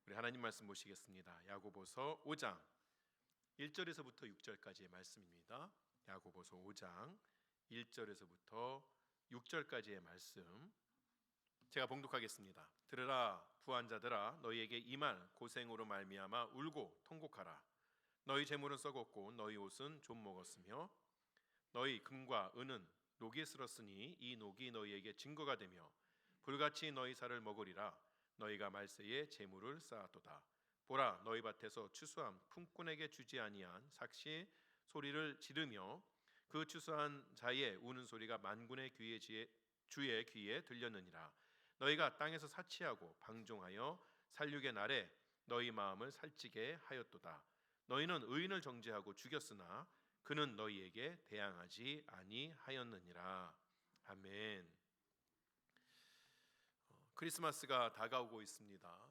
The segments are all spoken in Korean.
우리 하나님 말씀 보시겠습니다. 야고보서 5장 1절에서부터 6절까지의 말씀입니다. 야고보서 5장 1절에서부터 6절까지의 말씀 제가 봉독하겠습니다. 들으라 부한 자들아, 너희에게 이 말 고생으로 말미암아 울고 통곡하라. 너희 재물은 썩었고 너희 옷은 좀 먹었으며 너희 금과 은은 녹이 슬었으니 이 녹이 너희에게 증거가 되며 불같이 너희 살을 먹으리라. 너희가 말세에 재물을 쌓았도다. 보라, 너희 밭에서 추수함 품꾼에게 주지 아니한 삭시 소리를 지르며 그 추수한 자의 우는 소리가 만군의 주의 귀에 들렸느니라. 너희가 땅에서 사치하고 방종하여 살육의 날에 너희 마음을 살찌게 하였도다. 너희는 의인을 정죄하고 죽였으나 그는 너희에게 대항하지 아니하였느니라. 아멘. 크리스마스가 다가오고 있습니다.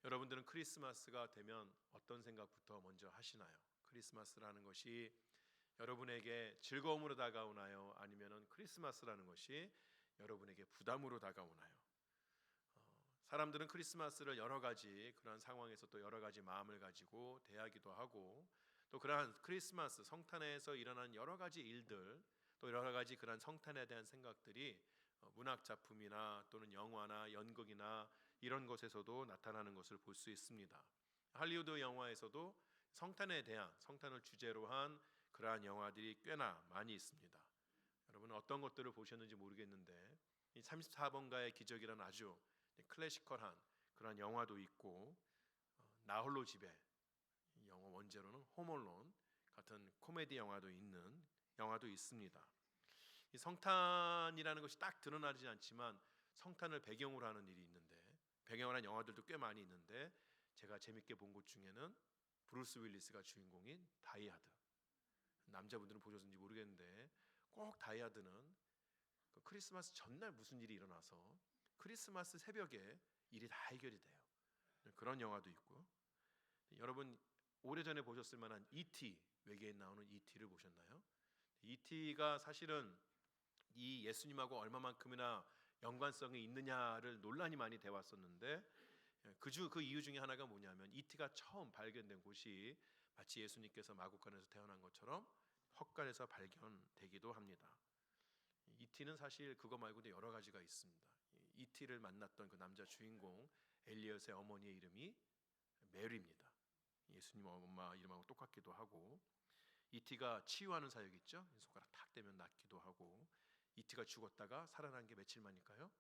여러분들은 크리스마스가 되면 어떤 생각부터 먼저 하시나요? 크리스마스라는 것이 여러분에게 즐거움으로 다가오나요? 아니면은 크리스마스라는 것이 여러분에게 부담으로 다가오나요? 사람들은 크리스마스를 여러 가지 그런 상황에서 또 여러 가지 마음을 가지고 대하기도 하고, 또 그러한 크리스마스 성탄에서 일어난 여러 가지 일들, 또 여러 가지 그런 성탄에 대한 생각들이 문학 작품이나 또는 영화나 연극이나 이런 것에서도 나타나는 것을 볼 수 있습니다. 할리우드 영화에서도 성탄에 대한, 성탄을 주제로 한 그러한 영화들이 꽤나 많이 있습니다. 여러분은 어떤 것들을 보셨는지 모르겠는데 이 34번가의 기적이라는 아주 클래시컬한 그런 영화도 있고, 나 홀로 집에, 이 영화 원제로는 홈얼론 같은 코미디 영화도 있습니다. 이 성탄이라는 것이 딱 드러나지 않지만 성탄을 배경으로 하는 일이 있는데, 배경으로 한 영화들도 꽤 많이 있는데, 제가 재밌게 본 것 중에는 브루스 윌리스가 주인공인 다이하드. 남자분들은 보셨는지 모르겠는데 꼭 다이하드는 그 크리스마스 전날 무슨 일이 일어나서 크리스마스 새벽에 일이 다 해결이 돼요. 그런 영화도 있고, 여러분 오래전에 보셨을 만한 E.T. 외계인 나오는 E.T.를 보셨나요? E.T.가 사실은 이 예수님하고 얼마만큼이나 연관성이 있느냐를 논란이 많이 돼 왔었는데, 그 이유 중에 하나가 뭐냐면 E.T.가 처음 발견된 곳이 마치 예수님께서 마구간에서 태어난 것처럼 헛간에서 발견되기도 합니다. E.T.는 사실 그거 말고도 여러 가지가 있습니다. E.T.를 만났던 그 남자 주인공 엘리엇의 어머니의 이름이 메리입니다. 예수님 엄마 이름하고 똑같기도 하고, E.T.가 치유하는 사역 있죠? 손가락 탁 대면 낫기도 하고, E.T.가 죽었다가 살아난 게 며칠 만일까요?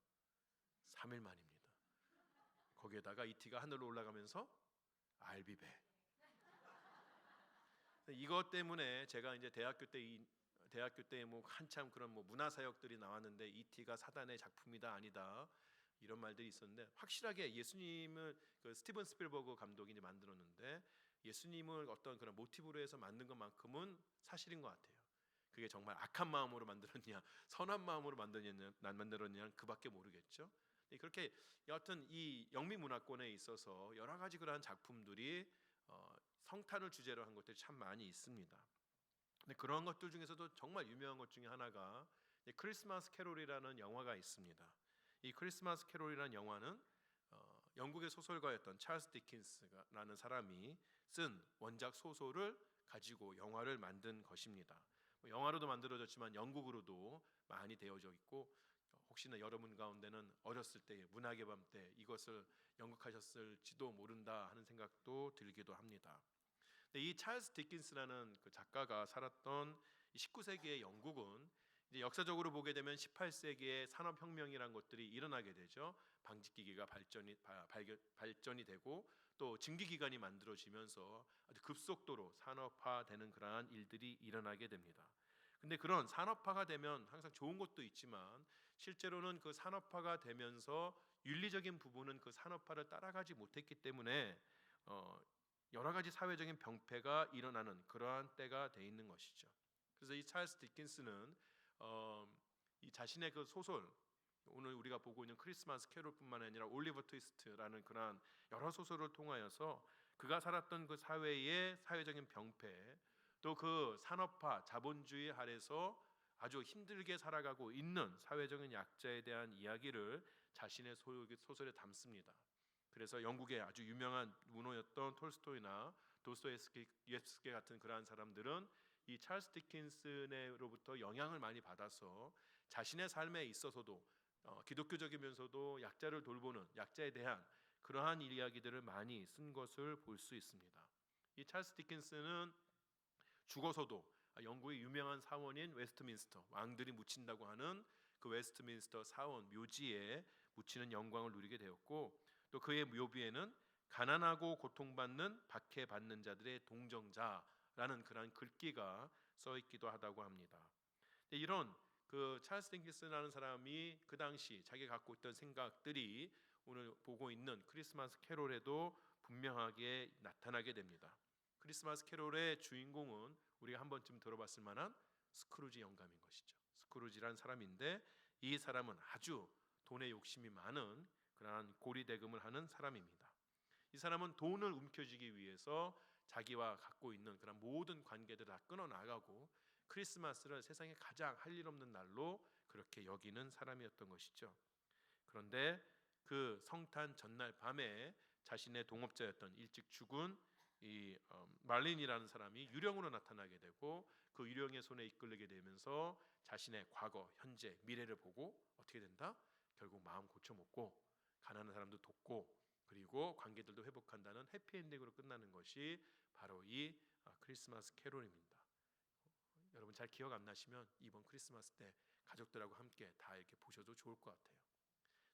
3일 만입니다. 거기에다가 E.T.가 하늘로 올라가면서 알비베. 이것 때문에 제가 이제 대학교 때 뭐 한참 그런 뭐 문화 사역들이 나왔는데 E.T.가 사단의 작품이다 아니다 이런 말들이 있었는데, 확실하게 예수님을 그 스티븐 스필버그 감독이 이제 만들었는데 예수님을 어떤 그런 모티브로 해서 만든 것만큼은 사실인 것 같아요. 그게 정말 악한 마음으로 만들었냐 선한 마음으로 만들었냐 그밖에 모르겠죠. 그렇게 여하튼 이 영미 문화권에 있어서 여러 가지 그러한 작품들이 성탄을 주제로 한 것들이 참 많이 있습니다. 근데 그런 것들 중에서도 정말 유명한 것 중에 하나가 크리스마스 캐롤이라는 영화가 있습니다. 이 크리스마스 캐롤이라는 영화는 영국의 소설가였던 찰스 디킨스라는 사람이 쓴 원작 소설을 가지고 영화를 만든 것입니다. 영화로도 만들어졌지만 영국으로도 많이 되어져 있고, 혹시나 여러분 가운데는 어렸을 때 문학의 밤 때 이것을 연극하셨을지도 모른다 하는 생각도 들기도 합니다. 근데 이 찰스 디킨스라는 그 작가가 살았던 19세기의 영국은 이제 역사적으로 보게 되면 18세기의 산업혁명이라는 것들이 일어나게 되죠. 방직기기가 발전이 되고 또 증기기관이 만들어지면서 아주 급속도로 산업화되는 그러한 일들이 일어나게 됩니다. 근데 그런 산업화가 되면 항상 좋은 것도 있지만 실제로는 그 산업화가 되면서 윤리적인 부분은 그 산업화를 따라가지 못했기 때문에 여러 가지 사회적인 병폐가 일어나는 그러한 때가 돼 있는 것이죠. 그래서 이 찰스 디킨스는 이 자신의 그 소설, 오늘 우리가 보고 있는 크리스마스 캐롤뿐만 아니라 올리버 트위스트라는 그러한 여러 소설을 통하여서 그가 살았던 그 사회의 사회적인 병폐, 또 그 산업화 자본주의 아래서 아주 힘들게 살아가고 있는 사회적인 약자에 대한 이야기를 자신의 소설에 담습니다. 그래서 영국의 아주 유명한 문호였던 톨스토이나 도스토옙스키 같은 그러한 사람들은 이 찰스 디킨슨으로부터 영향을 많이 받아서 자신의 삶에 있어서도 기독교적이면서도 약자를 돌보는, 약자에 대한 그러한 이야기들을 많이 쓴 것을 볼 수 있습니다. 이 찰스 디킨슨은 죽어서도 영국의 유명한 사원인 웨스트민스터, 왕들이 묻힌다고 하는 그 웨스트민스터 사원 묘지에 묻히는 영광을 누리게 되었고, 또 그의 묘비에는 가난하고 고통받는 박해받는 자들의 동정자라는 그러한 글귀가 써 있기도 하다고 합니다. 이런 그 찰스 디킨슨이라는 사람이 그 당시 자기가 갖고 있던 생각들이 오늘 보고 있는 크리스마스 캐롤에도 분명하게 나타나게 됩니다. 크리스마스 캐롤의 주인공은 우리가 한 번쯤 들어봤을 만한 스크루지 영감인 것이죠. 스크루지라는 사람인데, 이 사람은 아주 돈에 욕심이 많은 그러한 고리대금을 하는 사람입니다. 이 사람은 돈을 움켜쥐기 위해서 자기와 갖고 있는 그런 모든 관계들을 다 끊어나가고 크리스마스를 세상에 가장 할 일 없는 날로 그렇게 여기는 사람이었던 것이죠. 그런데 그 성탄 전날 밤에 자신의 동업자였던 일찍 죽은 이 말린이라는 사람이 유령으로 나타나게 되고, 그 유령의 손에 이끌리게 되면서 자신의 과거, 현재, 미래를 보고 어떻게 된다? 결국 마음 고쳐먹고 가난한 사람도 돕고 그리고 관계들도 회복한다는 해피엔딩으로 끝나는 것이 바로 이 크리스마스 캐롤입니다. 여러분 잘 기억 안 나시면 이번 크리스마스 때 가족들하고 함께 다 이렇게 보셔도 좋을 것 같아요.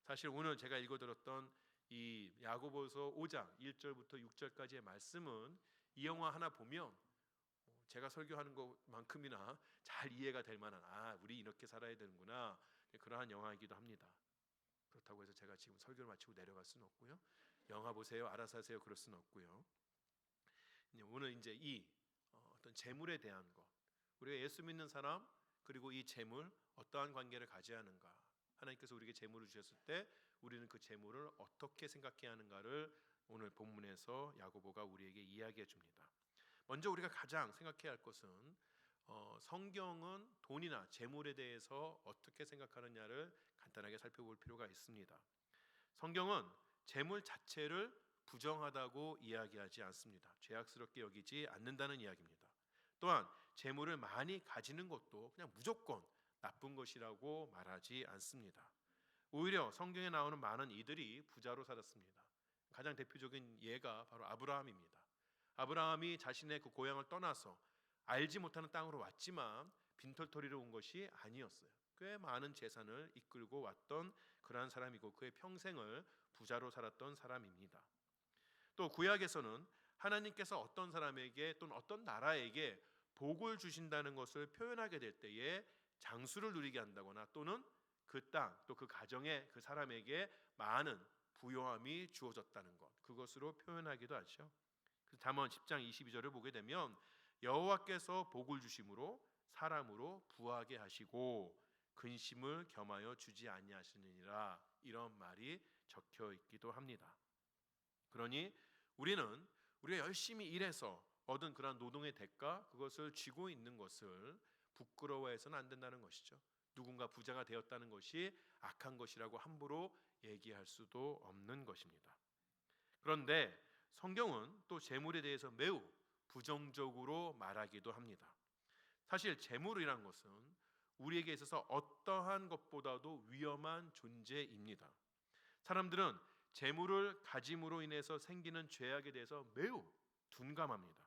사실 오늘 제가 읽어드렸던 이 야고보서 5장 1절부터 6절까지의 말씀은 이 영화 하나 보면 제가 설교하는 것만큼이나 잘 이해가 될 만한, 우리 이렇게 살아야 되는구나, 그러한 영화이기도 합니다. 그렇다고 해서 제가 지금 설교를 마치고 내려갈 수는 없고요. 영화 보세요, 알아서 하세요, 그럴 수는 없고요. 오늘 이제 이 어떤 재물에 대한 것, 우리가 예수 믿는 사람 그리고 이 재물 어떠한 관계를 가져야 하는가, 하나님께서 우리에게 재물을 주셨을 때 우리는 그 재물을 어떻게 생각해야 하는가를 오늘 본문에서 야고보가 우리에게 이야기해 줍니다. 먼저 우리가 가장 생각해야 할 것은 성경은 돈이나 재물에 대해서 어떻게 생각하느냐를 간단하게 살펴볼 필요가 있습니다. 성경은 재물 자체를 부정하다고 이야기하지 않습니다. 죄악스럽게 여기지 않는다는 이야기입니다. 또한 재물을 많이 가지는 것도 그냥 무조건 나쁜 것이라고 말하지 않습니다. 오히려 성경에 나오는 많은 이들이 부자로 살았습니다. 가장 대표적인 예가 바로 아브라함입니다. 아브라함이 자신의 그 고향을 떠나서 알지 못하는 땅으로 왔지만 빈털터리로 온 것이 아니었어요. 꽤 많은 재산을 이끌고 왔던 그러한 사람이고 그의 평생을 부자로 살았던 사람입니다. 또 구약에서는 하나님께서 어떤 사람에게 또는 어떤 나라에게 복을 주신다는 것을 표현하게 될 때에 장수를 누리게 한다거나 또는 그 땅 또 그 가정의 그 사람에게 많은 부요함이 주어졌다는 것, 그것으로 표현하기도 하죠. 잠언 10장 22절을 보게 되면 여호와께서 복을 주심으로 사람으로 부하게 하시고 근심을 겸하여 주지 아니하시느니라, 이런 말이 적혀 있기도 합니다. 그러니 우리는 우리가 열심히 일해서 얻은 그런 노동의 대가, 그것을 쥐고 있는 것을 부끄러워해서는 안 된다는 것이죠. 누군가 부자가 되었다는 것이 악한 것이라고 함부로 얘기할 수도 없는 것입니다. 그런데 성경은 또 재물에 대해서 매우 부정적으로 말하기도 합니다. 사실 재물이란 것은 우리에게 있어서 어떠한 것보다도 위험한 존재입니다. 사람들은 재물을 가짐으로 인해서 생기는 죄악에 대해서 매우 둔감합니다.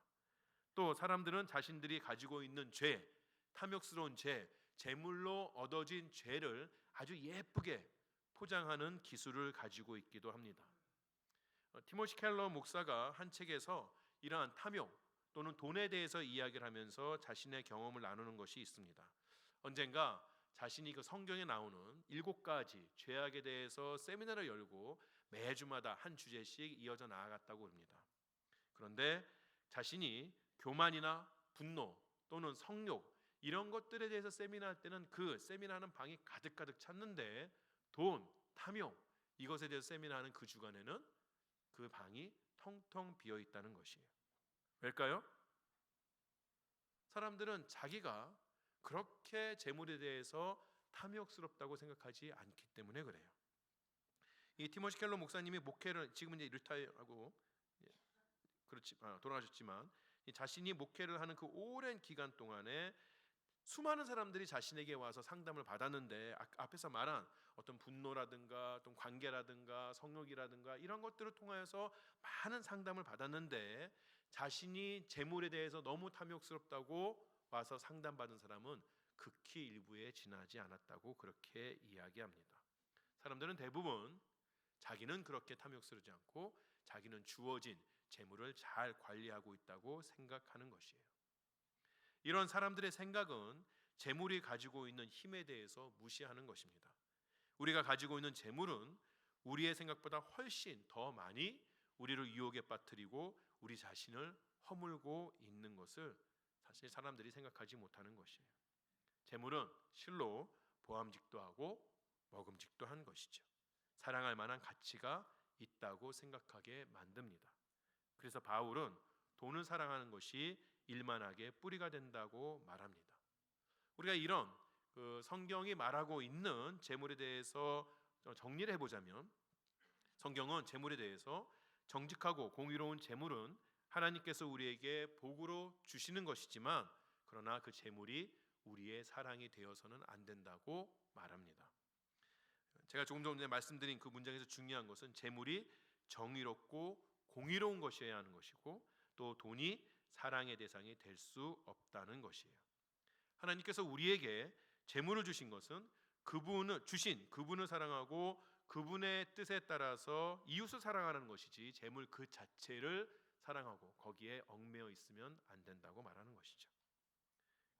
또 사람들은 자신들이 가지고 있는 죄, 탐욕스러운 죄, 재물로 얻어진 죄를 아주 예쁘게 포장하는 기술을 가지고 있기도 합니다. 티모시 켈러 목사가 한 책에서 이러한 탐욕 또는 돈에 대해서 이야기를 하면서 자신의 경험을 나누는 것이 있습니다. 언젠가 자신이 그 성경에 나오는 7가지 죄악에 대해서 세미나를 열고 매주마다 한 주제씩 이어져 나아갔다고 합니다. 그런데 자신이 교만이나 분노 또는 성욕 이런 것들에 대해서 세미나할 때는 그 세미나하는 방이 가득가득 찼는데 돈, 탐욕 이것에 대해서 세미나하는 그 주간에는 그 방이 텅텅 비어 있다는 것이에요. 왜일까요? 사람들은 자기가 그렇게 재물에 대해서 탐욕스럽다고 생각하지 않기 때문에 그래요. 이 티모시 켈러 목사님이 목회를 지금 이제 리타이어하고 돌아가셨지만 자신이 목회를 하는 그 오랜 기간 동안에 수많은 사람들이 자신에게 와서 상담을 받았는데 앞에서 말한 어떤 분노라든가 어떤 관계라든가 성욕이라든가 이런 것들을 통하여서 많은 상담을 받았는데 자신이 재물에 대해서 너무 탐욕스럽다고 와서 상담받은 사람은 극히 일부에 지나지 않았다고 그렇게 이야기합니다. 사람들은 대부분 자기는 그렇게 탐욕스러지 않고 자기는 주어진 재물을 잘 관리하고 있다고 생각하는 것이에요. 이런 사람들의 생각은 재물이 가지고 있는 힘에 대해서 무시하는 것입니다. 우리가 가지고 있는 재물은 우리의 생각보다 훨씬 더 많이 우리를 유혹에 빠뜨리고 우리 자신을 허물고 있는 것을 사실 사람들이 생각하지 못하는 것이에요. 재물은 실로 보암직도 하고 먹음직도 한 것이죠. 사랑할 만한 가치가 있다고 생각하게 만듭니다. 그래서 바울은 돈을 사랑하는 것이 일만하게 뿌리가 된다고 말합니다. 우리가 이런 성경이 말하고 있는 재물에 대해서 정리를 해보자면, 성경은 재물에 대해서 정직하고 공의로운 재물은 하나님께서 우리에게 복으로 주시는 것이지만, 그러나 그 재물이 우리의 사랑이 되어서는 안 된다고 말합니다. 제가 조금 전에 말씀드린 그 문장에서 중요한 것은 재물이 정의롭고 공의로운 것이어야 하는 것이고, 또 돈이 사랑의 대상이 될 수 없다는 것이에요. 하나님께서 우리에게 재물을 주신 것은 그분을 사랑하고 그분의 뜻에 따라서 이웃을 사랑하는 것이지, 재물 그 자체를 사랑하고 거기에 얽매여 있으면 안 된다고 말하는 것이죠.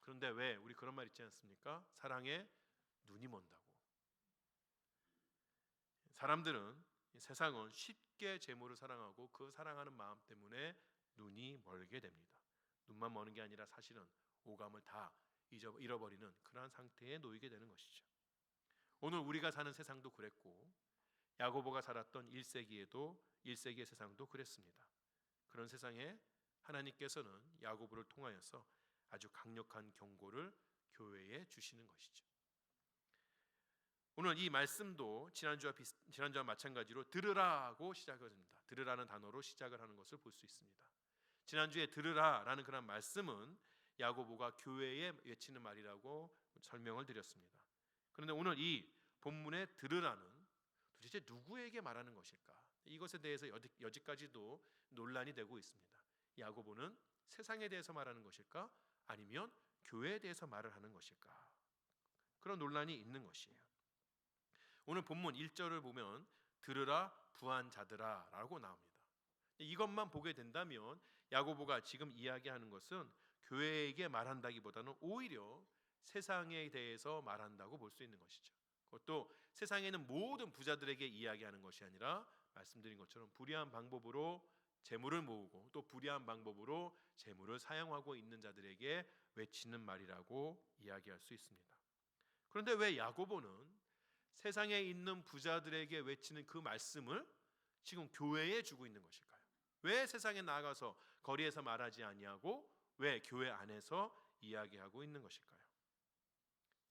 그런데 왜 우리 그런 말 있지 않습니까? 사랑에 눈이 먼다고. 사람들은, 세상은 쉽게 재물을 사랑하고 그 사랑하는 마음 때문에 눈이 멀게 됩니다. 눈만 머는 게 아니라 사실은 오감을 다 잃어버리는 그러한 상태에 놓이게 되는 것이죠. 오늘 우리가 사는 세상도 그랬고, 야고보가 살았던 1세기의 세상도 그랬습니다. 그런 세상에 하나님께서는 야고보를 통하여서 아주 강력한 경고를 교회에 주시는 것이죠. 오늘 이 말씀도 지난주와 마찬가지로 들으라고 시작을 합니다. 들으라는 단어로 시작을 하는 것을 볼 수 있습니다. 지난주에 들으라라는 그런 말씀은 야고보가 교회에 외치는 말이라고 설명을 드렸습니다. 그런데 오늘 이 본문의 들으라는 도대체 누구에게 말하는 것일까? 이것에 대해서 여지까지도 논란이 되고 있습니다. 야고보는 세상에 대해서 말하는 것일까? 아니면 교회에 대해서 말을 하는 것일까? 그런 논란이 있는 것이에요. 오늘 본문 1절을 보면 들으라 부한 자들아 라고 나옵니다. 이것만 보게 된다면 야고보가 지금 이야기하는 것은 교회에게 말한다기보다는 오히려 세상에 대해서 말한다고 볼 수 있는 것이죠. 그것도 세상에 있는 모든 부자들에게 이야기하는 것이 아니라 말씀드린 것처럼 불의한 방법으로 재물을 모으고 또 불의한 방법으로 재물을 사용하고 있는 자들에게 외치는 말이라고 이야기할 수 있습니다. 그런데 왜 야고보는 세상에 있는 부자들에게 외치는 그 말씀을 지금 교회에 주고 있는 것일까요? 왜 세상에 나가서 거리에서 말하지 아니하고 왜 교회 안에서 이야기하고 있는 것일까요?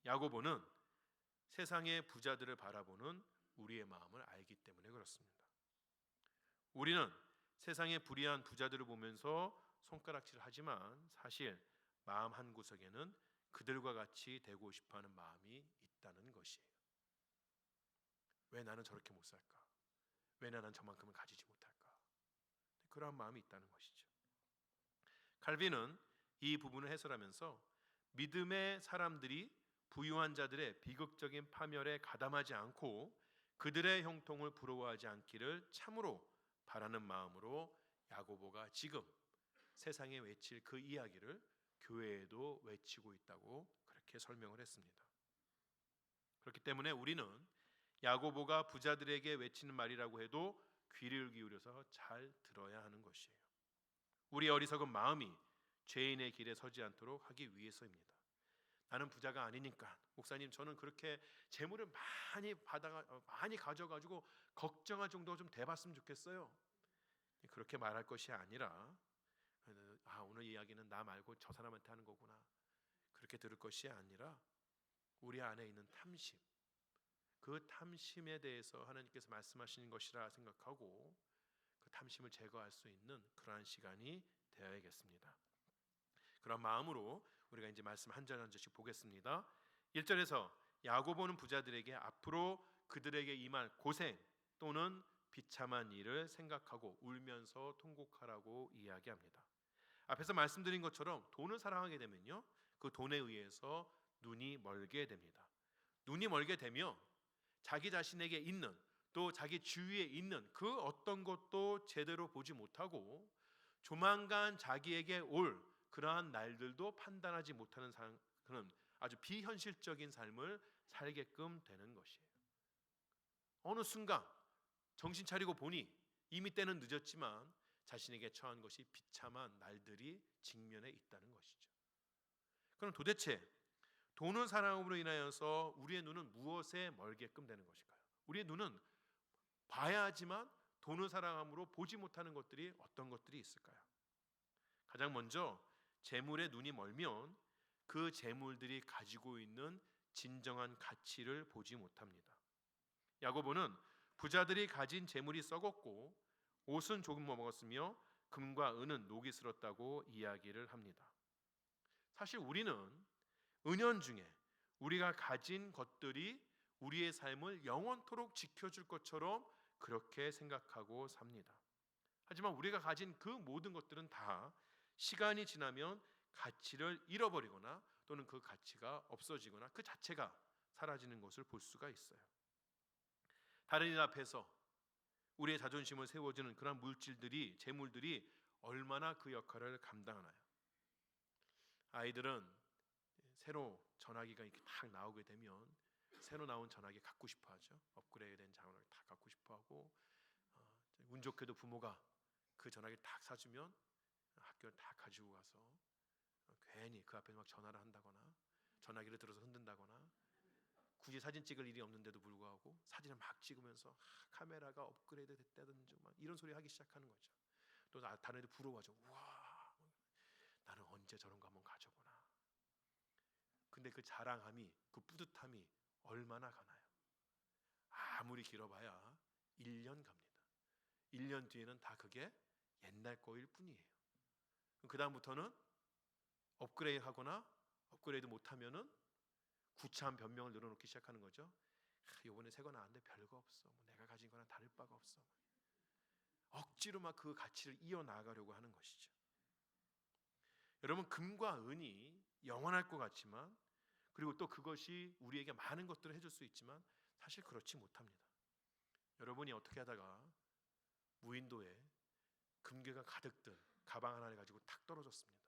야고보는 세상의 부자들을 바라보는 우리의 마음을 알기 때문에 그렇습니다. 우리는 세상의 불의한 부자들을 보면서 손가락질을 하지만 사실 마음 한구석에는 그들과 같이 되고 싶어하는 마음이 있다는 것이에요. 왜 나는 저렇게 못 살까? 왜 나는 저만큼은 가지지 못할까? 그러한 마음이 있다는 것이죠. 칼빈은 이 부분을 해설하면서 믿음의 사람들이 부유한 자들의 비극적인 파멸에 가담하지 않고 그들의 형통을 부러워하지 않기를 참으로 바라는 마음으로 야고보가 지금 세상에 외칠 그 이야기를 교회에도 외치고 있다고 그렇게 설명을 했습니다. 그렇기 때문에 우리는 야고보가 부자들에게 외치는 말이라고 해도 귀를 기울여서 잘 들어야 하는 것이에요. 우리의 어리석은 마음이 죄인의 길에 서지 않도록 하기 위해서입니다. 나는 부자가 아니니까 목사님 저는 그렇게 재물을 많이 가져가지고 걱정할 정도가 좀 돼봤으면 좋겠어요. 그렇게 말할 것이 아니라 오늘 이야기는 나 말고 저 사람한테 하는 거구나 그렇게 들을 것이 아니라 우리 안에 있는 탐심, 그 탐심에 대해서 하나님께서 말씀하시는 것이라 생각하고 그 탐심을 제거할 수 있는 그러한 시간이 되어야겠습니다. 그런 마음으로 우리가 이제 말씀 한 절 한 절씩 보겠습니다. 1절에서 야고보는 부자들에게 앞으로 그들에게 임할 고생 또는 비참한 일을 생각하고 울면서 통곡하라고 이야기합니다. 앞에서 말씀드린 것처럼 돈을 사랑하게 되면요, 그 돈에 의해서 눈이 멀게 됩니다. 눈이 멀게 되면 자기 자신에게 있는, 또 자기 주위에 있는 그 어떤 것도 제대로 보지 못하고 조만간 자기에게 올 그러한 날들도 판단하지 못하는 그런 아주 비현실적인 삶을 살게끔 되는 것이에요. 어느 순간 정신 차리고 보니 이미 때는 늦었지만 자신에게 처한 것이 비참한 날들이 직면해 있다는 것이죠. 그럼 도대체 돈을 사랑함으로 인하여서 우리의 눈은 무엇에 멀게끔 되는 것일까요? 우리의 눈은 봐야 하지만 돈을 사랑함으로 보지 못하는 것들이 어떤 것들이 있을까요? 가장 먼저 재물에 눈이 멀면 그 재물들이 가지고 있는 진정한 가치를 보지 못합니다. 야고보는 부자들이 가진 재물이 썩었고 옷은 조금 먹었으며 금과 은은 녹이 슬었다고 이야기를 합니다. 사실 우리는 은연중에 우리가 가진 것들이 우리의 삶을 영원토록 지켜줄 것처럼 그렇게 생각하고 삽니다. 하지만 우리가 가진 그 모든 것들은 다 시간이 지나면 가치를 잃어버리거나 또는 그 가치가 없어지거나 그 자체가 사라지는 것을 볼 수가 있어요. 다른 일 앞에서 우리의 자존심을 세워주는 그런 물질들이, 재물들이 얼마나 그 역할을 감당하나요? 아이들은 새로 전화기가 이렇게 딱 나오게 되면 새로 나온 전화기 갖고 싶어 하죠. 업그레이드된 전화기 다 갖고 싶어 하고, 운 좋게도 부모가 그 전화기를 딱 사주면 학교를 다 가지고 가서 괜히 그 앞에 막 전화를 한다거나 전화기를 들어서 흔든다거나, 굳이 사진 찍을 일이 없는데도 불구하고 사진을 막 찍으면서 카메라가 업그레이드 됐다든지 막 이런 소리 하기 시작하는 거죠. 또 다른 애들 부러워하죠. 우와, 나는 언제 저런 거 한번 가져보나. 근데 그 자랑함이, 그 뿌듯함이 얼마나 가나요? 아무리 길어봐야 1년 갑니다. 1년 뒤에는 다 그게 옛날 거일 뿐이에요. 그 다음부터는 업그레이드 하거나 업그레이드 못하면은 구차한 변명을 늘어놓기 시작하는 거죠. 요번에 새 거 나왔는데 별거 없어. 뭐 내가 가진 거랑 다를 바가 없어. 억지로 막 그 가치를 이어나가려고 하는 것이죠. 여러분, 금과 은이 영원할 것 같지만, 그리고 또 그것이 우리에게 많은 것들을 해줄 수 있지만 사실 그렇지 못합니다. 여러분이 어떻게 하다가 무인도에 금괴가 가득 든 가방 하나를 가지고 탁 떨어졌습니다.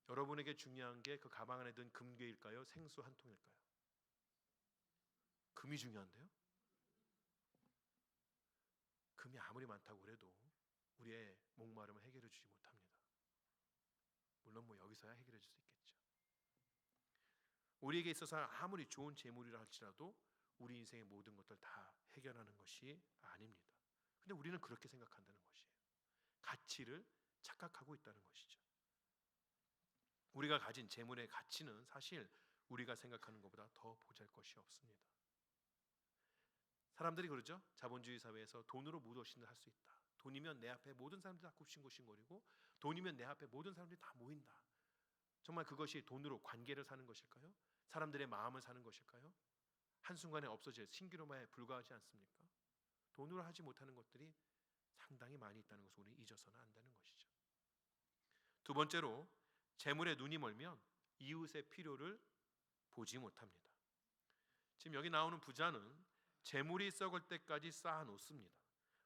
여러분에게 중요한 게 그 가방 안에 든 금괴일까요? 생수 한 통일까요? 금이 중요한데요? 금이 아무리 많다고 그래도 우리의 목마름을 해결해 주지 못합니다. 물론 뭐 여기서야 해결해 줄 수 있겠죠. 우리에게 있어서 아무리 좋은 재물이라 할지라도 우리 인생의 모든 것들 다 해결하는 것이 아닙니다. 근데 우리는 그렇게 생각한다는 것이에요. 가치를 착각하고 있다는 것이죠. 우리가 가진 재물의 가치는 사실 우리가 생각하는 것보다 더 보잘것이 없습니다. 사람들이 그러죠. 자본주의 사회에서 돈으로 무엇이든 할 수 있다. 돈이면 내 앞에 모든 사람들이 다 굽신굽신거리고, 돈이면 내 앞에 모든 사람들이 다 모인다. 정말 그것이 돈으로 관계를 사는 것일까요? 사람들의 마음을 사는 것일까요? 한순간에 없어질 신기루마에 불과하지 않습니까? 돈으로 하지 못하는 것들이 상당히 많이 있다는 것을 우리는 잊어서는 안 되는 것이죠. 두 번째로, 재물에 눈이 멀면 이웃의 필요를 보지 못합니다. 지금 여기 나오는 부자는 재물이 썩을 때까지 쌓아놓습니다.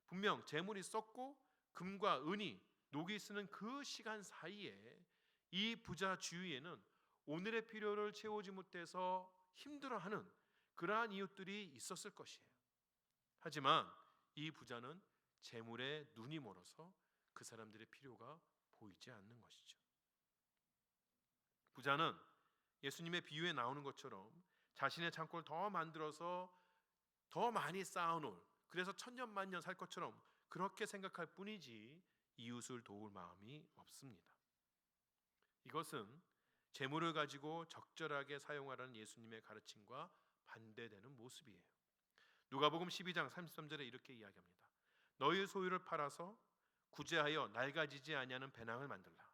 분명 재물이 썩고 금과 은이 녹이 쓰는 그 시간 사이에 이 부자 주위에는 오늘의 필요를 채우지 못해서 힘들어하는 그러한 이웃들이 있었을 것이에요. 하지만 이 부자는 재물에 눈이 멀어서 그 사람들의 필요가 보이지 않는 것이죠. 부자는 예수님의 비유에 나오는 것처럼 자신의 창고를 더 만들어서 더 많이 쌓아놓을, 그래서 천년만년 살 것처럼 그렇게 생각할 뿐이지 이웃을 도울 마음이 없습니다. 이것은 재물을 가지고 적절하게 사용하라는 예수님의 가르침과 반대되는 모습이에요. 누가복음 12장 33절에 이렇게 이야기합니다. 너희 소유를 팔아서 구제하여 낡아지지 아니하는 배낭을 만들라.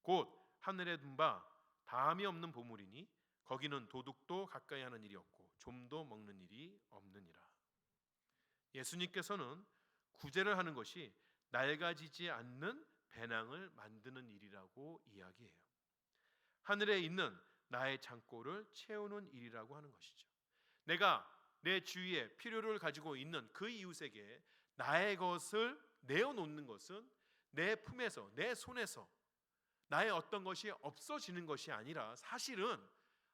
곧 하늘에 둔 바 다함이 없는 보물이니 거기는 도둑도 가까이 하는 일이 없고 좀도 먹는 일이 없느니라. 예수님께서는 구제를 하는 것이 낡아지지 않는 배낭을 만드는 일이라고 이야기해요. 하늘에 있는 나의 창고를 채우는 일이라고 하는 것이죠. 내가 내 주위에 필요를 가지고 있는 그 이웃에게 나의 것을 내어놓는 것은 내 품에서, 내 손에서 나의 어떤 것이 없어지는 것이 아니라 사실은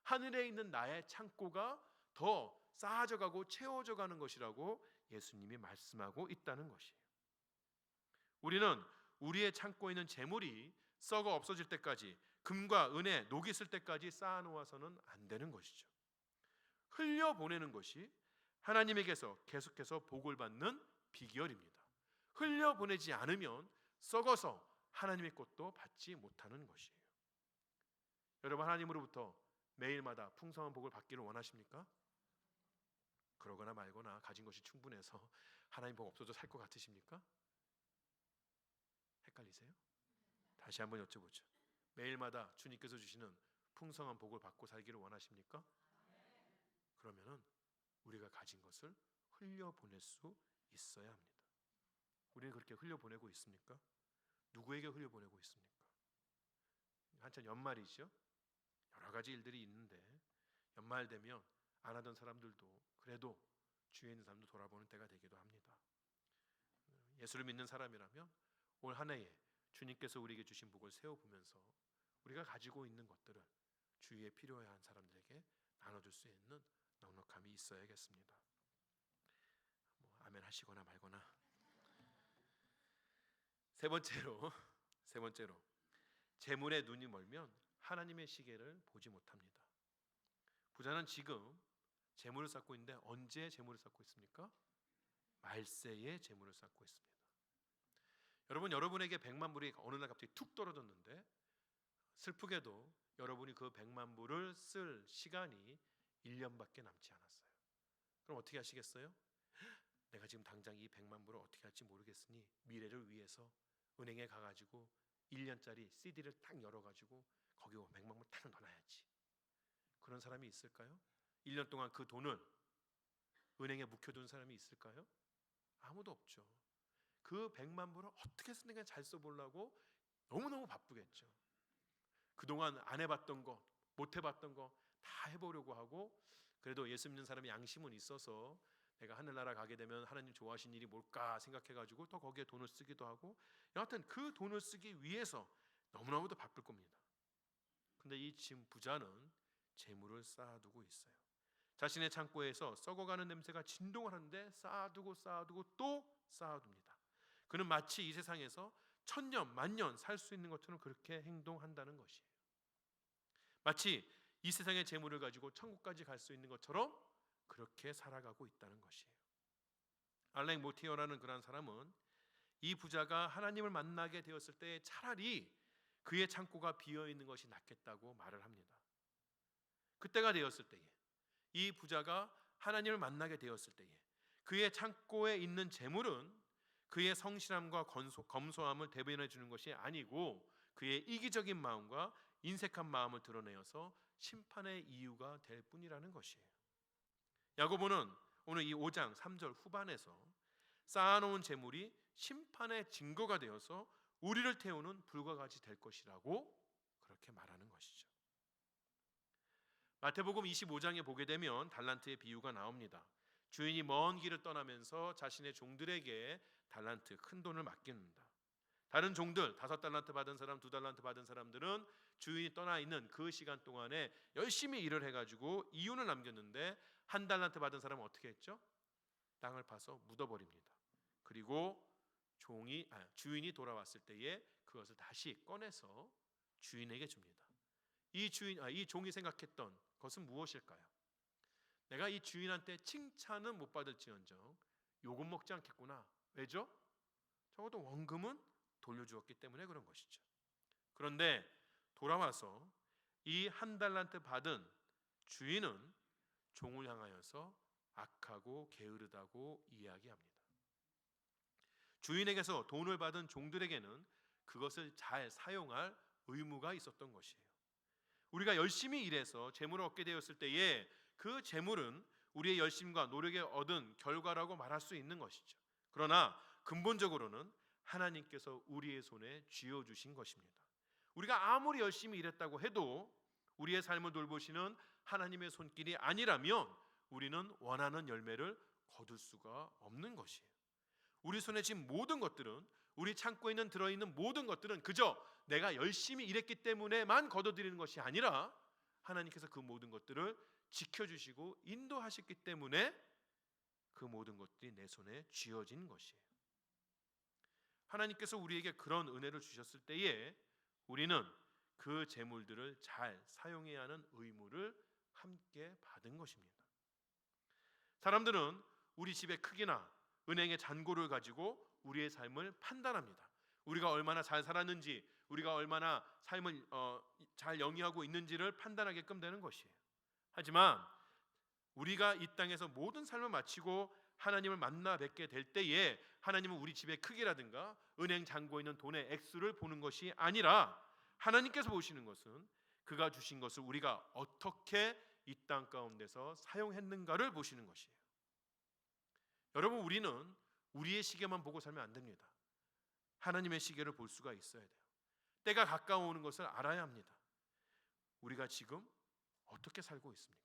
하늘에 있는 나의 창고가 더 쌓아져가고 채워져 가는 것이라고 예수님이 말씀하고 있다는 것이에요. 우리는 우리의 창고에 있는 재물이 썩어 없어질 때까지, 금과 은에 녹이 슬 때까지 쌓아놓아서는 안 되는 것이죠. 흘려보내는 것이 하나님에게서 계속해서 복을 받는 비결입니다. 흘려보내지 않으면 썩어서 하나님의 것도 받지 못하는 것이에요. 여러분, 하나님으로부터 매일마다 풍성한 복을 받기를 원하십니까? 그러거나 말거나 가진 것이 충분해서 하나님 복 없어도 살 것 같으십니까? 헷갈리세요? 다시 한번 여쭤보죠. 매일마다 주님께서 주시는 풍성한 복을 받고 살기를 원하십니까? 그러면은 우리가 가진 것을 흘려보낼 수 있어야 합니다. 우리는 그렇게 흘려보내고 있습니까? 누구에게 흘려보내고 있습니까? 한참 연말이죠. 여러 가지 일들이 있는데 연말 되면 안 하던 사람들도 그래도 주위에 있는 사람도 돌아보는 때가 되기도 합니다. 예수를 믿는 사람이라면 올 한 해에 주님께서 우리에게 주신 복을 세워보면서 우리가 가지고 있는 것들을 주위에 필요한 사람들에게 나눠줄 수 있는 넉넉함이 있어야겠습니다. 아멘 하시거나 말거나. 세 번째로 재물에 눈이 멀면 하나님의 시계를 보지 못합니다. 부자는 지금 재물을 쌓고 있는데 언제 재물을 쌓고 있습니까? 말세에 재물을 쌓고 있습니다. 여러분, 여러분에게 100만 불이 어느 날 갑자기 툭 떨어졌는데 슬프게도 여러분이 그 100만 불을 쓸 시간이 1년밖에 남지 않았어요. 그럼 어떻게 하시겠어요? 내가 지금 당장 이 100만 불을 어떻게 할지 모르겠으니 미래를 위해서 은행에 가가지고 1년짜리 CD를 딱 열어가지고 거기 100만 불 딱 넣어놔야지. 그런 사람이 있을까요? 1년 동안 그 돈을 은행에 묵혀둔 사람이 있을까요? 아무도 없죠. 그 100만 불을 어떻게 쓰는가 잘 써보려고 너무너무 바쁘겠죠. 그동안 안 해봤던 거, 못 해봤던 거 다 해보려고 하고, 그래도 예수 믿는 사람이 양심은 있어서 내가 하늘나라 가게 되면 하나님 좋아하시는 일이 뭘까 생각해가지고 또 거기에 돈을 쓰기도 하고, 여하튼 그 돈을 쓰기 위해서 너무너무도 바쁠 겁니다. 근데 이 지금 부자는 재물을 쌓아두고 있어요. 자신의 창고에서 썩어가는 냄새가 진동을 하는데 쌓아두고 또 쌓아둡니다. 그는 마치 이 세상에서 천년 만년 살 수 있는 것처럼 그렇게 행동한다는 것이에요. 마치 이 세상의 재물을 가지고 천국까지 갈 수 있는 것처럼 그렇게 살아가고 있다는 것이에요. 알렉 모티어라는 그런 사람은 이 부자가 하나님을 만나게 되었을 때 차라리 그의 창고가 비어있는 것이 낫겠다고 말을 합니다. 그때가 되었을 때에, 이 부자가 하나님을 만나게 되었을 때에 그의 창고에 있는 재물은 그의 성실함과 검소함을 대변해 주는 것이 아니고 그의 이기적인 마음과 인색한 마음을 드러내어서 심판의 이유가 될 뿐이라는 것이에요. 야고보는 오늘 이 5장 3절 후반에서 쌓아놓은 재물이 심판의 증거가 되어서 우리를 태우는 불과 같이 될 것이라고 그렇게 말하는 것이죠. 마태복음 25장에 보게 되면 달란트의 비유가 나옵니다. 주인이 먼 길을 떠나면서 자신의 종들에게 달란트, 큰 돈을 맡깁니다. 다른 종들 5달란트 받은 사람, 2달란트 받은 사람들은 주인이 떠나 있는 그 시간 동안에 열심히 일을 해가지고 이윤을 남겼는데 1달란트 받은 사람은 어떻게 했죠? 땅을 파서 묻어버립니다. 그리고 주인이 돌아왔을 때에 그것을 다시 꺼내서 주인에게 줍니다. 이 종이 생각했던 것은 무엇일까요? 내가 이 주인한테 칭찬은 못 받을지언정 욕은 먹지 않겠구나. 왜죠? 적어도 원금은 돌려주었기 때문에 그런 것이죠. 그런데 돌아와서 이 1달란트 받은 주인은 종을 향하여서 악하고 게으르다고 이야기합니다. 주인에게서 돈을 받은 종들에게는 그것을 잘 사용할 의무가 있었던 것이에요. 우리가 열심히 일해서 재물을 얻게 되었을 때에 그 재물은 우리의 열심과 노력에 얻은 결과라고 말할 수 있는 것이죠. 그러나 근본적으로는 하나님께서 우리의 손에 쥐어주신 것입니다. 우리가 아무리 열심히 일했다고 해도 우리의 삶을 돌보시는 하나님의 손길이 아니라면 우리는 원하는 열매를 거둘 수가 없는 것이에요. 우리 손에 쥔 모든 것들은, 우리 창고에 들어있는 모든 것들은 그저 내가 열심히 일했기 때문에만 거둬들이는 것이 아니라 하나님께서 그 모든 것들을 지켜주시고 인도하셨기 때문에 그 모든 것들이 내 손에 쥐어진 것이에요. 하나님께서 우리에게 그런 은혜를 주셨을 때에 우리는 그 재물들을 잘 사용해야 하는 의무를 함께 받은 것입니다. 사람들은 우리 집의 크기나 은행의 잔고를 가지고 우리의 삶을 판단합니다. 우리가 얼마나 잘 살았는지, 우리가 얼마나 삶을 잘 영위하고 있는지를 판단하게끔 되는 것이에요. 하지만 우리가 이 땅에서 모든 삶을 마치고 하나님을 만나 뵙게 될 때에 하나님은 우리 집의 크기라든가 은행 잔고에 있는 돈의 액수를 보는 것이 아니라 하나님께서 보시는 것은 그가 주신 것을 우리가 어떻게 이 땅 가운데서 사용했는가를 보시는 것이에요. 여러분, 우리는 우리의 시계만 보고 살면 안 됩니다. 하나님의 시계를 볼 수가 있어야 돼요. 때가 가까워오는 것을 알아야 합니다. 우리가 지금 어떻게 살고 있습니까?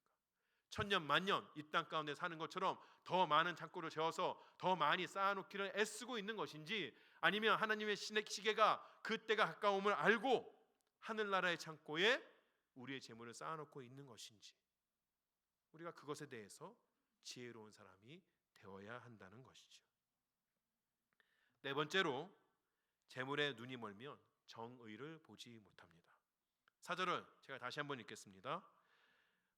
천년 만년 이 땅 가운데 사는 것처럼 더 많은 창고를 재어서 더 많이 쌓아놓기를 애쓰고 있는 것인지, 아니면 하나님의 시계가 그 때가 가까움을 알고 하늘나라의 창고에 우리의 재물을 쌓아놓고 있는 것인지, 우리가 그것에 대해서 지혜로운 사람이 되어야 한다는 것이죠. 네 번째로, 재물에 눈이 멀면 정의를 보지 못합니다. 4절을 제가 다시 한번 읽겠습니다.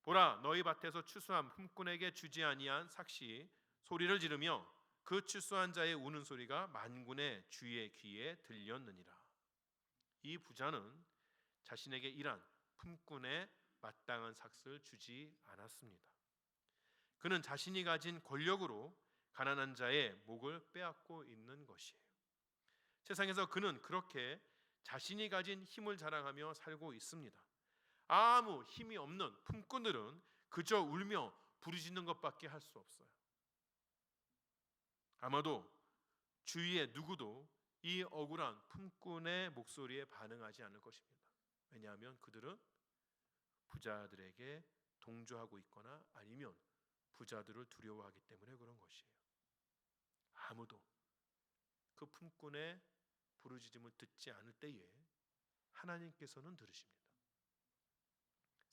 보라, 너희 밭에서 추수한 품꾼에게 주지 아니한 삭시 소리를 지르며 그 추수한 자의 우는 소리가 만군의 주의 귀에 들렸느니라. 이 부자는 자신에게 일한 품꾼에 마땅한 삭을 주지 않았습니다. 그는 자신이 가진 권력으로 가난한 자의 목을 빼앗고 있는 것이에요. 세상에서 그는 그렇게 자신이 가진 힘을 자랑하며 살고 있습니다. 아무 힘이 없는 품꾼들은 그저 울며 부르짖는 것밖에 할 수 없어요. 아마도 주위의 누구도 이 억울한 품꾼의 목소리에 반응하지 않을 것입니다. 왜냐하면 그들은 부자들에게 동조하고 있거나 아니면 부자들을 두려워하기 때문에 그런 것이에요. 아무도 그 품꾼의 부르짖음을 듣지 않을 때에 하나님께서는 들으십니다.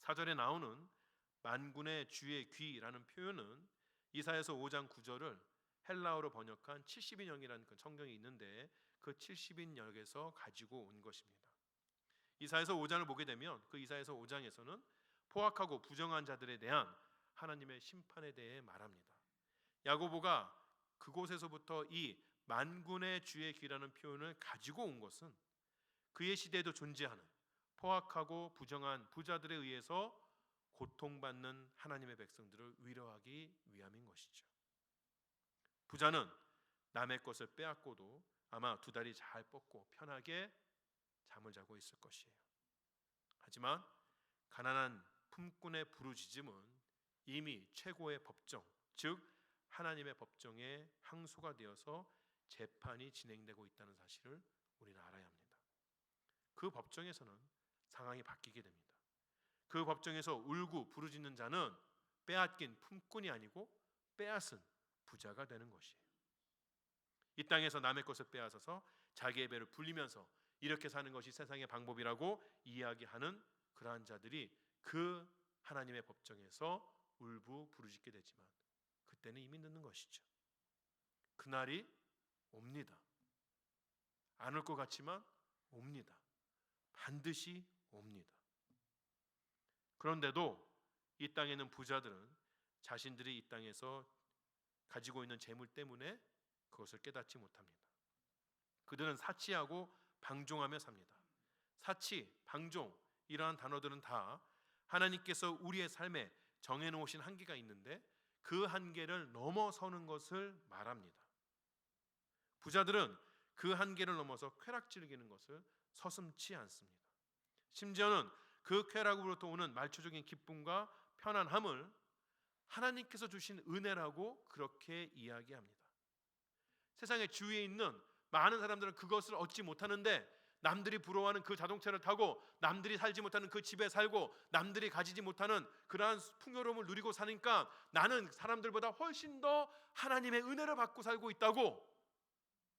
4절에 나오는 만군의 주의 귀라는 표현은 이사야서 5장 9절을 헬라어로 번역한 70인역이라는 그 성경이 있는데 그 70인역에서 가지고 온 것입니다. 이사야서 5장을 보게 되면 그 이사야서 5장에서는 포악하고 부정한 자들에 대한 하나님의 심판에 대해 말합니다. 야고보가 그곳에서부터 이 만군의 주의 귀라는 표현을 가지고 온 것은 그의 시대에도 존재하는 포악하고 부정한 부자들에 의해서 고통받는 하나님의 백성들을 위로하기 위함인 것이죠. 부자는 남의 것을 빼앗고도 아마 두 다리 잘 뻗고 편하게 잠을 자고 있을 것이에요. 하지만 가난한 품꾼의 부르짖음은 이미 최고의 법정, 즉 하나님의 법정에 항소가 되어서 재판이 진행되고 있다는 사실을 우리는 알아야 합니다. 그 법정에서는 상황이 바뀌게 됩니다. 그 법정에서 울고 부르짖는 자는 빼앗긴 품꾼이 아니고 빼앗은 부자가 되는 것이에요. 이 땅에서 남의 것을 빼앗아서 자기의 배를 불리면서 이렇게 사는 것이 세상의 방법이라고 이야기하는 그러한 자들이 그 하나님의 법정에서 울고 부르짖게 되지만 그때는 이미 늦는 것이죠. 그날이 옵니다. 안 올 것 같지만 옵니다. 반드시 옵니다. 그런데도 이 땅에 있는 부자들은 자신들이 이 땅에서 가지고 있는 재물 때문에 그것을 깨닫지 못합니다. 그들은 사치하고 방종하며 삽니다. 사치, 방종 이러한 단어들은 다 하나님께서 우리의 삶에 정해놓으신 한계가 있는데 그 한계를 넘어서는 것을 말합니다. 부자들은 그 한계를 넘어서 쾌락 즐기는 것을 서슴지 않습니다. 심지어는 그 쾌락으로부터 오는 말초적인 기쁨과 편안함을 하나님께서 주신 은혜라고 그렇게 이야기합니다. 세상의 주위에 있는 많은 사람들은 그것을 얻지 못하는데 남들이 부러워하는 그 자동차를 타고 남들이 살지 못하는 그 집에 살고 남들이 가지지 못하는 그러한 풍요로움을 누리고 사니까 나는 사람들보다 훨씬 더 하나님의 은혜를 받고 살고 있다고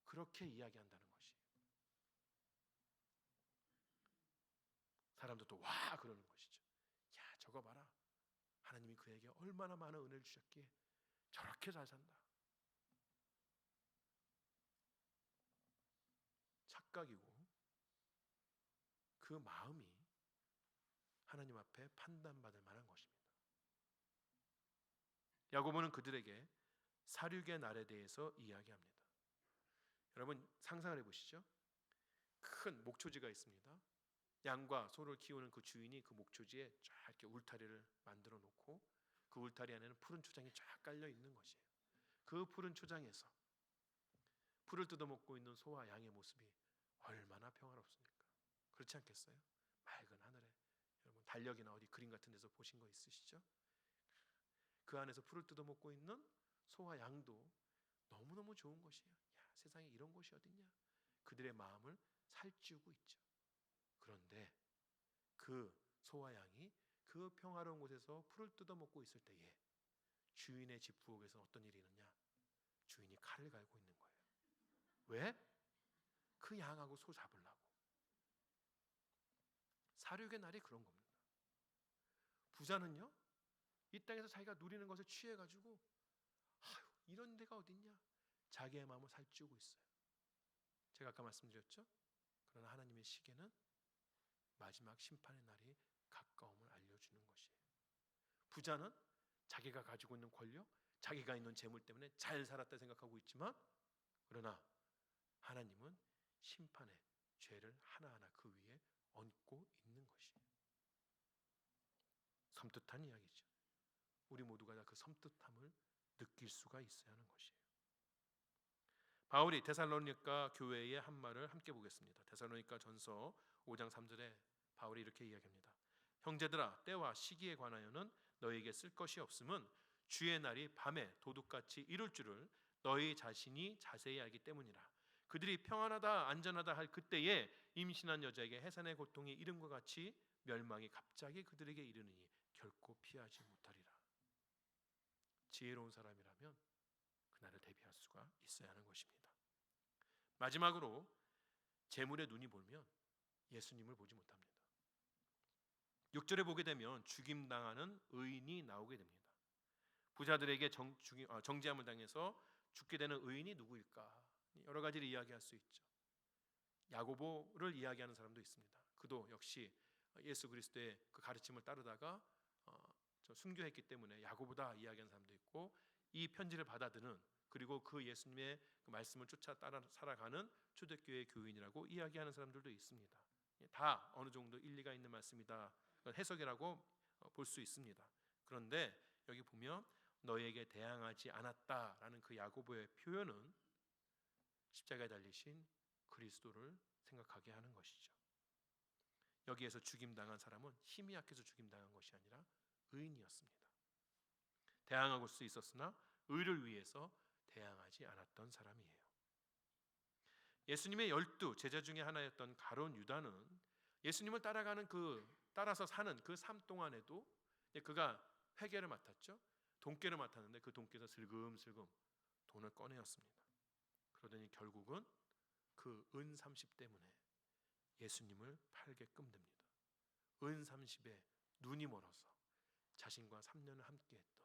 그렇게 이야기한다는 것이에요. 사람들도 와 그러는 것이죠. 야 저거 봐라. 하나님이 그에게 얼마나 많은 은혜를 주셨기에 저렇게 잘 산다. 착각이고 그 마음이 하나님 앞에 판단받을 만한 것입니다. 야고보는 그들에게 사륙의 날에 대해서 이야기합니다. 여러분 상상을 해보시죠. 큰 목초지가 있습니다. 양과 소를 키우는 그 주인이 그 목초지에 쫙 이렇게 울타리를 만들어 놓고 그 울타리 안에는 푸른 초장이 쫙 깔려 있는 것이에요. 그 푸른 초장에서 풀을 뜯어먹고 있는 소와 양의 모습이 얼마나 평화롭습니까? 그렇지 않겠어요? 맑은 하늘에 여러분 달력이나 어디 그림 같은 데서 보신 거 있으시죠? 그 안에서 풀을 뜯어먹고 있는 소와 양도 너무너무 좋은 것이에요. 야, 세상에 이런 곳이 어딨냐? 그들의 마음을 살찌우고 있죠. 그런데 그 소와 양이 그 평화로운 곳에서 풀을 뜯어먹고 있을 때에 주인의 집 부엌에서 어떤 일이 있느냐? 주인이 칼을 갈고 있는 거예요. 왜? 그 양하고 소 잡으려고. 사륙의 날이 그런 겁니다. 부자는요 이 땅에서 자기가 누리는 것에 취해가지고 아유 이런 데가 어딨냐? 자기의 마음을 살찌우고 있어요. 제가 아까 말씀드렸죠? 그러나 하나님의 시계는 마지막 심판의 날이 가까움을 알려주는 것이에요. 부자는 자기가 가지고 있는 권력, 자기가 있는 재물 때문에 잘 살았다 생각하고 있지만 그러나 하나님은 심판의 죄를 하나하나 그 위에 얹고 있는 것이에요. 섬뜩한 이야기죠. 우리 모두가 다 그 섬뜩함을 느낄 수가 있어야 하는 것이에요. 바울이 데살로니가 교회의 한 말을 함께 보겠습니다. 데살로니가 전서 5장 3절에 바울이 이렇게 이야기합니다. 형제들아 때와 시기에 관하여는 너희에게 쓸 것이 없음은 주의 날이 밤에 도둑같이 이룰 줄을 너희 자신이 자세히 알기 때문이라. 그들이 평안하다 안전하다 할 그때에 임신한 여자에게 해산의 고통이 이름과 같이 멸망이 갑자기 그들에게 이르느니 결코 피하지 못하리라. 지혜로운 사람이라면 그날을 대비할 수가 있어야 하는 것입니다. 마지막으로 재물에 눈이 멀면 예수님을 보지 못합니다. 6절에 보게 되면 죽임당하는 의인이 나오게 됩니다. 부자들에게 정죄함을 당해서 죽게 되는 의인이 누구일까? 여러 가지를 이야기할 수 있죠. 야고보를 이야기하는 사람도 있습니다. 그도 역시 예수 그리스도의 그 가르침을 따르다가 순교했기 때문에 야고보다 이야기하는 사람도 있고 이 편지를 받아드는 그리고 그 예수님의 그 말씀을 쫓아 따라 살아가는 초대교회 교인이라고 이야기하는 사람들도 있습니다. 다 어느 정도 일리가 있는 말씀이다. 해석이라고 볼 수 있습니다. 그런데 여기 보면 너희에게 대항하지 않았다라는 그 야고보의 표현은 십자가에 달리신 그리스도를 생각하게 하는 것이죠. 여기에서 죽임당한 사람은 힘이 약해서 죽임당한 것이 아니라 의인이었습니다. 대항할 수 있었으나 의를 위해서 대항하지 않았던 사람이에요. 예수님의 12 제자 중에 하나였던 가룟 유다는 예수님을 따라서 사는 그 삶 동안에도 그가 회계를 맡았죠. 돈계를 맡았는데 그 돈께서 슬금슬금 돈을 꺼내었습니다. 그러더니 결국은 그 은 30 때문에 예수님을 팔게끔 됩니다. 은 30에 눈이 멀어서 자신과 3년을 함께했던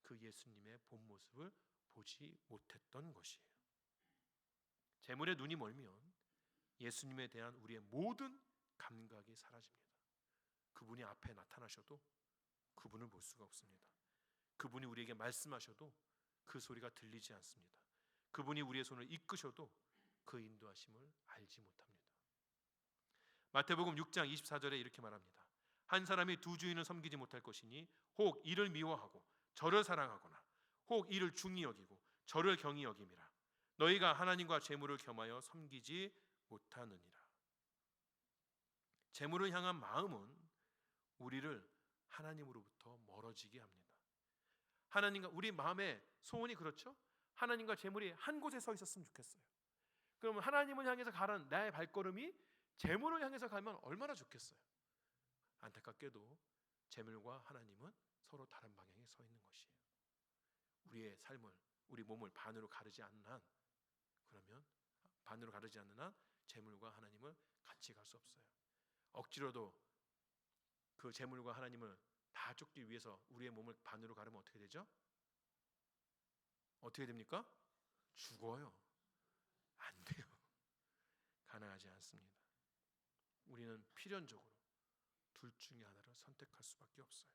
그 예수님의 본 모습을 보지 못했던 것이에요. 재물에 눈이 멀면 예수님에 대한 우리의 모든 감각이 사라집니다. 그분이 앞에 나타나셔도 그분을 볼 수가 없습니다. 그분이 우리에게 말씀하셔도 그 소리가 들리지 않습니다. 그분이 우리의 손을 이끄셔도 그 인도하심을 알지 못합니다. 마태복음 6장 24절에 이렇게 말합니다. 한 사람이 두 주인을 섬기지 못할 것이니 혹 이를 미워하고 저를 사랑하거나 혹 이를 중히 여기고 저를 경히 여김이라. 너희가 하나님과 재물을 겸하여 섬기지 못하느니라. 재물을 향한 마음은 우리를 하나님으로부터 멀어지게 합니다. 하나님과 우리 마음의 소원이 그렇죠? 하나님과 재물이 한 곳에 서 있었으면 좋겠어요. 그러면 하나님을 향해서 가는 나의 발걸음이 재물을 향해서 가면 얼마나 좋겠어요. 안타깝게도 재물과 하나님은 서로 다른 방향에 서 있는 것이에요. 우리의 삶을, 우리 몸을 반으로 가르지 않는 한, 그러면 반으로 가르지 않는 한 재물과 하나님을 같이 갈 수 없어요. 억지로도 그 재물과 하나님을 다 쫓기 위해서 우리의 몸을 반으로 가르면 어떻게 되죠? 어떻게 됩니까? 죽어요. 안 돼요. 가능하지 않습니다. 우리는 필연적으로 둘 중에 하나를 선택할 수밖에 없어요.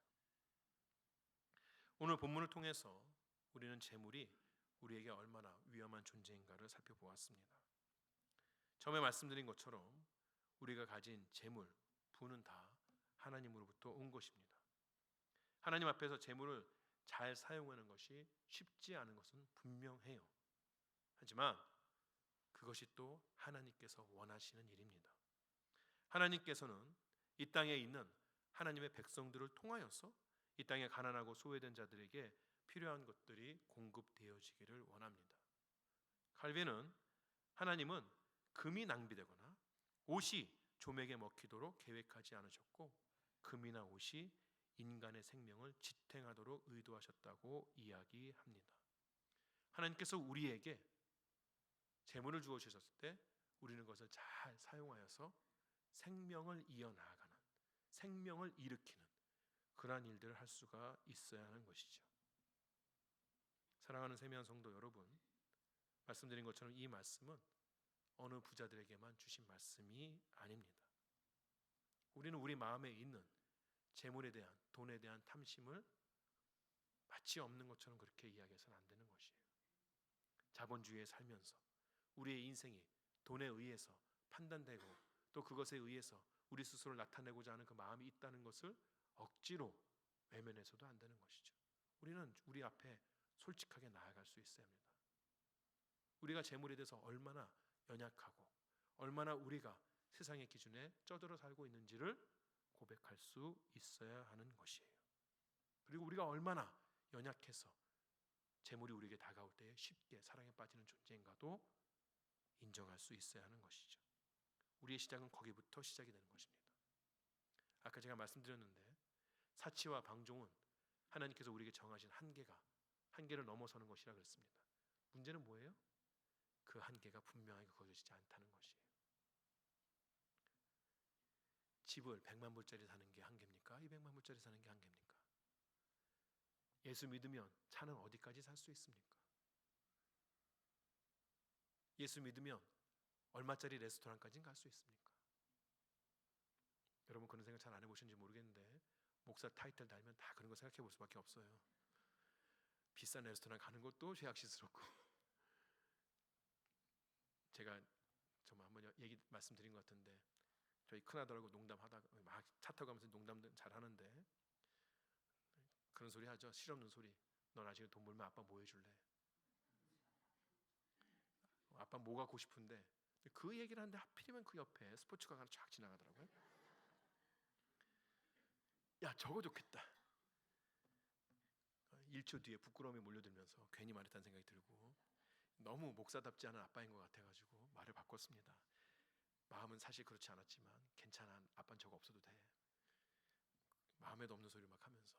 오늘 본문을 통해서 우리는 재물이 우리에게 얼마나 위험한 존재인가를 살펴보았습니다. 처음에 말씀드린 것처럼 우리가 가진 재물, 부는 다 하나님으로부터 온 것입니다. 하나님 앞에서 재물을 잘 사용하는 것이 쉽지 않은 것은 분명해요. 하지만 그것이 또 하나님께서 원하시는 일입니다. 하나님께서는 이 땅에 있는 하나님의 백성들을 통하여서 이 땅에 가난하고 소외된 자들에게 필요한 것들이 공급되어지기를 원합니다. 칼빈은 하나님은 금이 낭비되거나 옷이 좀에게 먹히도록 계획하지 않으셨고 금이나 옷이 인간의 생명을 지탱하도록 의도하셨다고 이야기합니다. 하나님께서 우리에게 재물을 주어 주셨을 때 우리는 그것을 잘 사용하여서 생명을 이어나가는, 생명을 일으키는 그러한 일들을 할 수가 있어야 하는 것이죠. 사랑하는 세미한 성도 여러분, 말씀드린 것처럼 이 말씀은 어느 부자들에게만 주신 말씀이 아닙니다. 우리는 우리 마음에 있는 재물에 대한, 돈에 대한 탐심을 마치 없는 것처럼 그렇게 이야기해서는 안 되는 것이에요. 자본주의에 살면서 우리의 인생이 돈에 의해서 판단되고 또 그것에 의해서 우리 스스로를 나타내고자 하는 그 마음이 있다는 것을 억지로 외면해서도 안 되는 것이죠. 우리는 우리 앞에 솔직하게 나아갈 수 있어야 합니다. 우리가 재물에 대해서 얼마나 연약하고 얼마나 우리가 세상의 기준에 쩌들어 살고 있는지를 고백할 수 있어야 하는 것이에요. 그리고 우리가 얼마나 연약해서 재물이 우리에게 다가올 때 쉽게 사랑에 빠지는 존재인가도 인정할 수 있어야 하는 것이죠. 우리의 시작은 거기부터 시작이 되는 것입니다. 아까 제가 말씀드렸는데 사치와 방종은 하나님께서 우리에게 정하신 한계를 넘어서는 것이라 그랬습니다. 문제는 뭐예요? 그 한계가 분명하게 그어지지 않다는 것이에요. 집을 100만 불짜리 사는 게 한계입니까? 200만 불짜리 사는 게 한계입니까? 예수 믿으면 차는 어디까지 살 수 있습니까? 예수 믿으면 얼마짜리 레스토랑까지는 갈 수 있습니까? 여러분 그런 생각 잘 안 해보셨는지 모르겠는데 목사 타이틀 달면 다 그런 거 생각해 볼 수밖에 없어요. 비싼 레스토랑 가는 것도 죄악시스럽고 제가 정말 한번 얘기 말씀드린 것 같은데 저희 큰아들하고 농담하다가 막 차 타고 가면서 농담 잘 하는데 그런 소리 하죠. 실없는 소리. 너 나중에 돈 벌면 아빠 뭐 해줄래? 아빠 뭐 갖고 싶은데 그 얘기를 하는데 하필이면 그 옆에 스포츠카가 하나 쫙 지나가더라고요. 야 저거 좋겠다. 1초 뒤에 부끄러움이 몰려들면서 괜히 말했다는 생각이 들고 너무 목사답지 않은 아빠인 것 같아가지고 말을 바꿨습니다. 마음은 사실 그렇지 않았지만 괜찮아. 아빠는 저거 없어도 돼. 마음에도 없는 소리를 막 하면서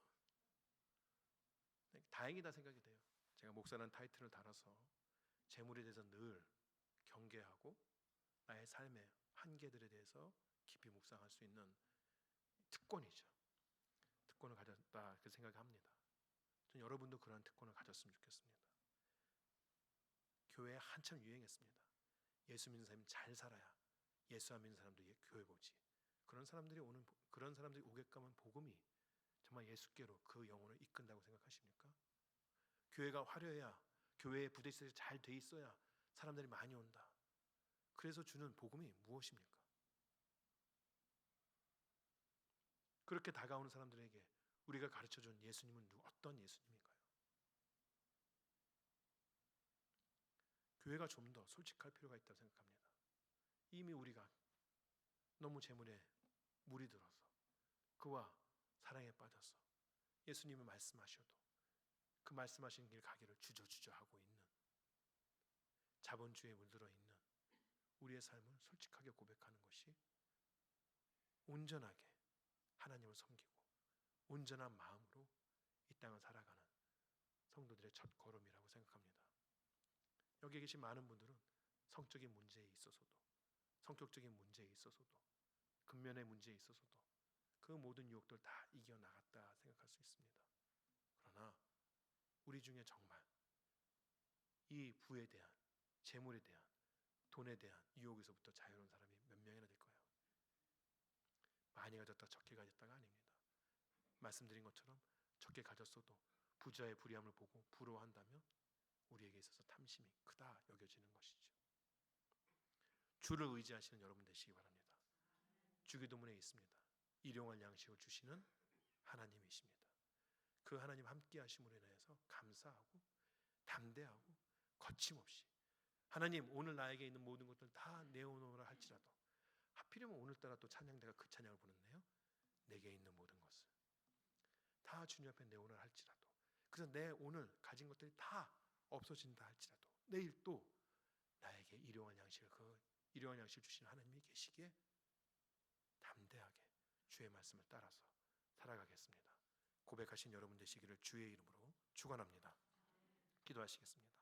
다행이다 생각이 돼요. 제가 목사라는 타이틀을 달아서 재물에 대해서 늘 경계하고 나의 삶의 한계들에 대해서 깊이 묵상할 수 있는 특권이죠. 특권을 가졌다 그 생각을 합니다. 전 여러분도 그러한 특권을 가졌으면 좋겠습니다. 교회에 한참 유행했습니다. 예수 믿는 사람이 잘 살아야 예수 안 믿는 사람도 교회 보지. 그런 사람들이 오게끔 한 복음이 정말 예수께로 그 영혼을 이끈다고 생각하십니까? 교회가 화려해야 교회의 부대시설이 잘 돼 있어야 사람들이 많이 온다. 그래서 주는 복음이 무엇입니까? 그렇게 다가오는 사람들에게 우리가 가르쳐준 예수님은 어떤 예수님인가요? 교회가 좀 더 솔직할 필요가 있다고 생각합니다. 이미 우리가 너무 재물에 물이 들어서 그와 사랑에 빠져서 예수님이 말씀하셔도 그 말씀하신 길 가기를 주저주저 하고 있는, 자본주의에 물들어 있는 우리의 삶을 솔직하게 고백하는 것이 온전하게 하나님을 섬기고 온전한 마음으로 이 땅을 살아가는 성도들의 첫 걸음이라고 생각합니다. 여기 계신 많은 분들은 성적인 문제에 있어서도, 성격적인 문제에 있어서도, 근면의 문제에 있어서도 그 모든 유혹들 다 이겨나갔다 생각할 수 있습니다. 그러나 우리 중에 정말 이 부에 대한, 재물에 대한, 돈에 대한 유혹에서부터 자유로운 사람이 몇 명이나 될까요? 많이 가졌다 적게 가졌다가 아닙니다. 말씀드린 것처럼 적게 가졌어도 부자의 불의함을 보고 부러워한다면 우리에게 있어서 탐심이 크다 여겨지는 것이죠. 주를 의지하시는 여러분 되시기 바랍니다. 주기도문에 있습니다. 일용할 양식을 주시는 하나님이십니다. 그 하나님 함께 하심으로 인해서 감사하고 담대하고 거침없이 하나님 오늘 나에게 있는 모든 것들 다 내어놓으라 할지라도, 하필이면 오늘따라 또 찬양대가 그 찬양을 부르네요. 내게 있는 모든 것을 다 주님 앞에 내오라 할지라도, 그래서 내 오늘 가진 것들이 다 없어진다 할지라도 내일 또 나에게 일용할 양식을, 그 일용할 양식을 주시는 하나님이 계시기에 담대하게 주의 말씀을 따라서 살아가겠습니다. 고백하신 여러분 되시기를 주의 이름으로 축원합니다. 기도하시겠습니다.